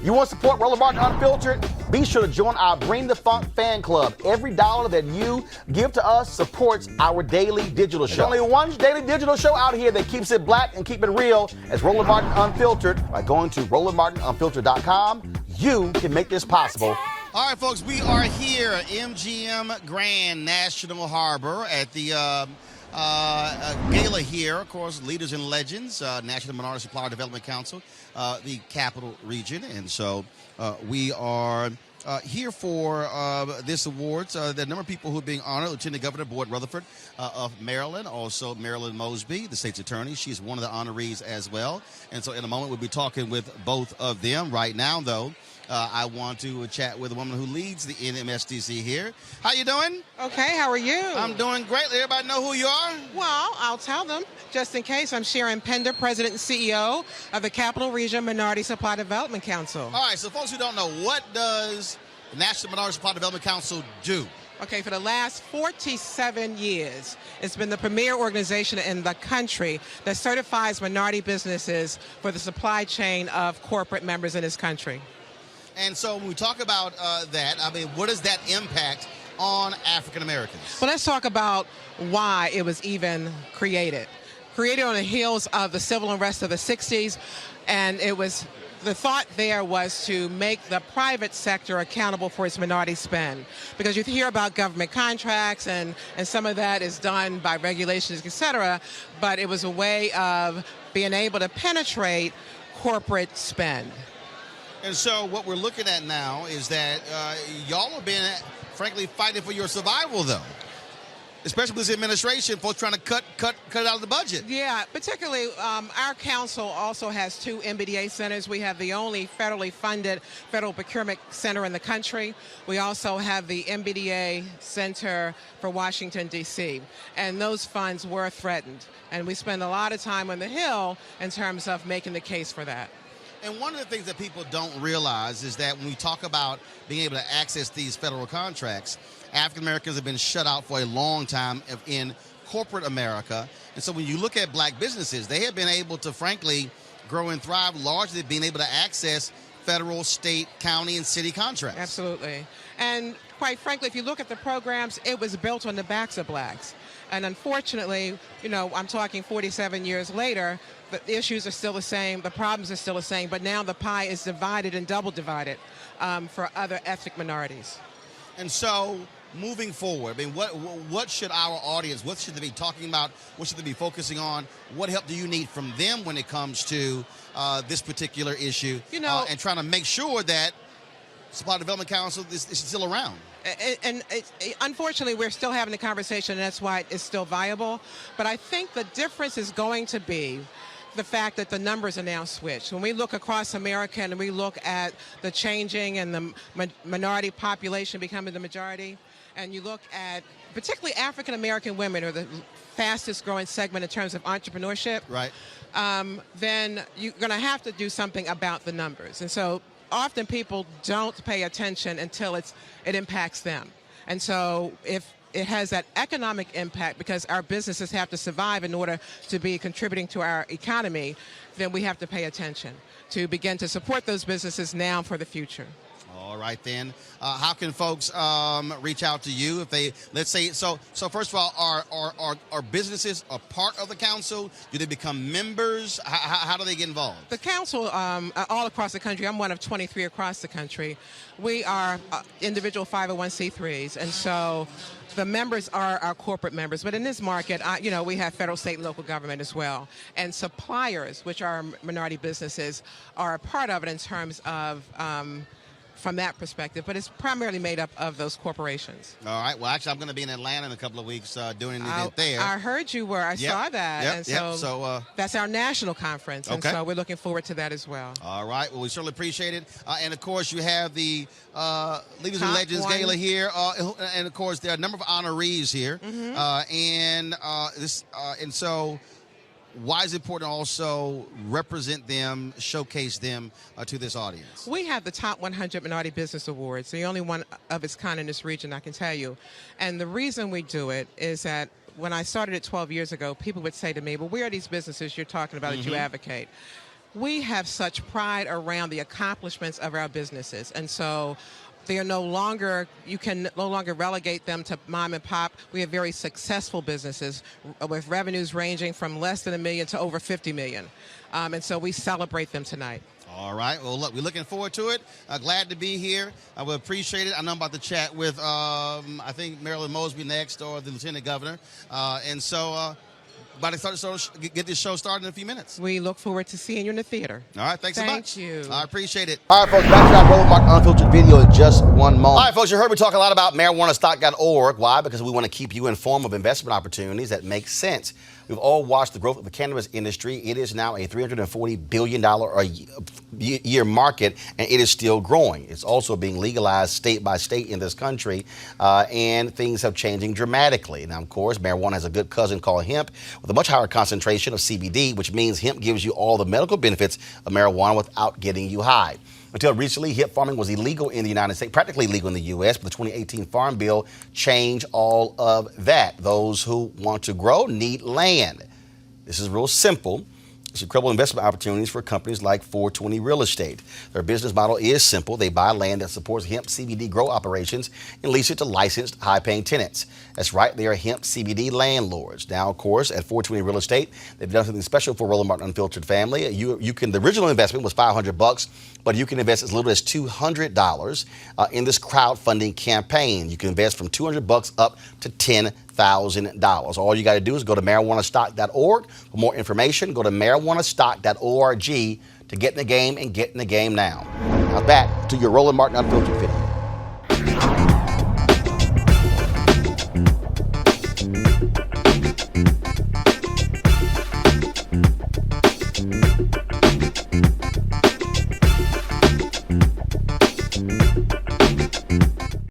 You want to support Roland Martin Unfiltered? Be sure to join our Bring the Funk fan club. Every dollar that you give to us supports our daily digital show. There's only one daily digital show out here that keeps it black and keep it real. It's Roland Martin Unfiltered. By going to RolandMartinUnfiltered.com, you can make this possible. All right, folks, we are here at MGM Grand National Harbor at the gala here. Of course, Leaders and Legends, National Minority Supplier Development Council, the Capital Region. And so we are here for this awards. The number of people who are being honored: Lieutenant Governor Boyd Rutherford of Maryland, also Marilyn Mosby, the state's attorney. She's one of the honorees as well. And so in a moment, we'll be talking with both of them. Right now, though, I want to chat with a woman who leads the NMSDC here. How you doing? Okay, how are you? I'm doing great. Let everybody know who you are. Well, I'll tell them, just in case. I'm Sharon Pinder, President and CEO of the Capital Region Minority Supply Development Council. All right, so folks who don't know, what does the National Minority Supply Development Council do? Okay, for the last 47 years, it's been the premier organization in the country that certifies minority businesses for the supply chain of corporate members in this country. And so when we talk about that, I mean, what does that impact on African Americans? Well, let's talk about why it was even created. Created on the heels of the civil unrest of the 60s, and it was, the thought there was to make the private sector accountable for its minority spend. Because you hear about government contracts, and some of that is done by regulations, et cetera, but it was a way of being able to penetrate corporate spend. And so what we're looking at now is that y'all have been, frankly, fighting for your survival, though. Especially with this administration, folks trying to cut out of the budget. Yeah, particularly our council also has 2 MBDA centers. We have the only federally funded federal procurement center in the country. We also have the MBDA Center for Washington, D.C. And those funds were threatened. And we spend a lot of time on the Hill in terms of making the case for that. And one of the things that people don't realize is that when we talk about being able to access these federal contracts, African Americans have been shut out for a long time in corporate America. And so when you look at black businesses, they have been able to, frankly, grow and thrive largely being able to access federal, state, county, and city contracts. Absolutely. And quite frankly, if you look at the programs, it was built on the backs of blacks. And unfortunately, you know, I'm talking 47 years later, the issues are still the same, the problems are still the same, but now the pie is divided and double divided for other ethnic minorities. And so, moving forward, I mean, what should our audience, what should they be talking about, what should they be focusing on, what help do you need from them when it comes to this particular issue, you know, and trying to make sure that Supply Development Council is still around? And unfortunately, we're still having the conversation, and that's why it's still viable. But I think the difference is going to be the fact that the numbers are now switched. When we look across America and we look at the changing and the minority population becoming the majority, and you look at particularly African American women are the fastest growing segment in terms of entrepreneurship, right? Then you're going to have to do something about the numbers. And so often people don't pay attention until it impacts them. And so if it has that economic impact, because our businesses have to survive in order to be contributing to our economy, then we have to pay attention to begin to support those businesses now for the future. All right, then. How can folks reach out to you if they, let's say, so first of all, are businesses a part of the council? Do they become members? How do they get involved? The council, all across the country, I'm one of 23 across the country. We are individual 501c3s, and so the members are our corporate members. But in this market, you know, we have federal, state, and local government as well. And suppliers, which are minority businesses, are a part of it in terms of from that perspective, but it's primarily made up of those corporations. All right. Well, actually, I'm going to be in Atlanta in a couple of weeks doing an event there. I heard you were. I saw that. Yep, and so that's our national conference, and so we're looking forward to that as well. All right. Well, we certainly appreciate it. And, of course, you have the Leaders and Legends Gala here. And, of course, there are a number of honorees here. Mm-hmm. And so why is it important to also represent them, showcase them to this audience? We have the top 100 Minority Business Awards, the only one of its kind in this region, I can tell you. And the reason we do it is that when I started it 12 years ago, people would say to me, well, where are these businesses you're talking about that you advocate? we have such pride around the accomplishments of our businesses. And so they are no longer, you can no longer relegate them to mom and pop. We have very successful businesses with revenues ranging from less than $1 million to over $50 million. And so we celebrate them tonight. All right. Well, look, we're looking forward to it. Glad to be here. I would appreciate it. I know I'm about to chat with, I think, Marilyn Mosby next, or the Lieutenant Governor. And so about to get this show started in a few minutes. We look forward to seeing you in the theater. All right. Thanks so much. Thank you. I appreciate it. All right, folks, back to that Roland Martin Unfiltered video in just one moment. All right, folks, you heard me talk a lot about marijuanastock.org. Why? Because we want to keep you informed of investment opportunities that make sense. We've all watched the growth of the cannabis industry. It is now a $340 billion a year market, and it is still growing. It's also being legalized state by state in this country, and things have changing dramatically. Now, of course, marijuana has a good cousin called hemp with a much higher concentration of CBD, which means hemp gives you all the medical benefits of marijuana without getting you high. Until recently, hemp farming was illegal in the United States, practically legal in the U.S., but the 2018 Farm Bill changed all of that. Those who want to grow need land. This is real simple. It's incredible investment opportunities for companies like 420 Real Estate. Their business model is simple. They buy land that supports hemp CBD grow operations and lease it to licensed, high-paying tenants. That's right, they are hemp CBD landlords. Now, of course, at 420 Real Estate, they've done something special for Roland Martin Unfiltered family. The original investment was $500, but you can invest as little as $200 in this crowdfunding campaign. You can invest from $200 up to $10,000. All you got to do is go to marijuanastock.org. For more information, go to marijuanastock.org to get in the game and get in the game now. Now back to your Roland Martin Unfiltered video.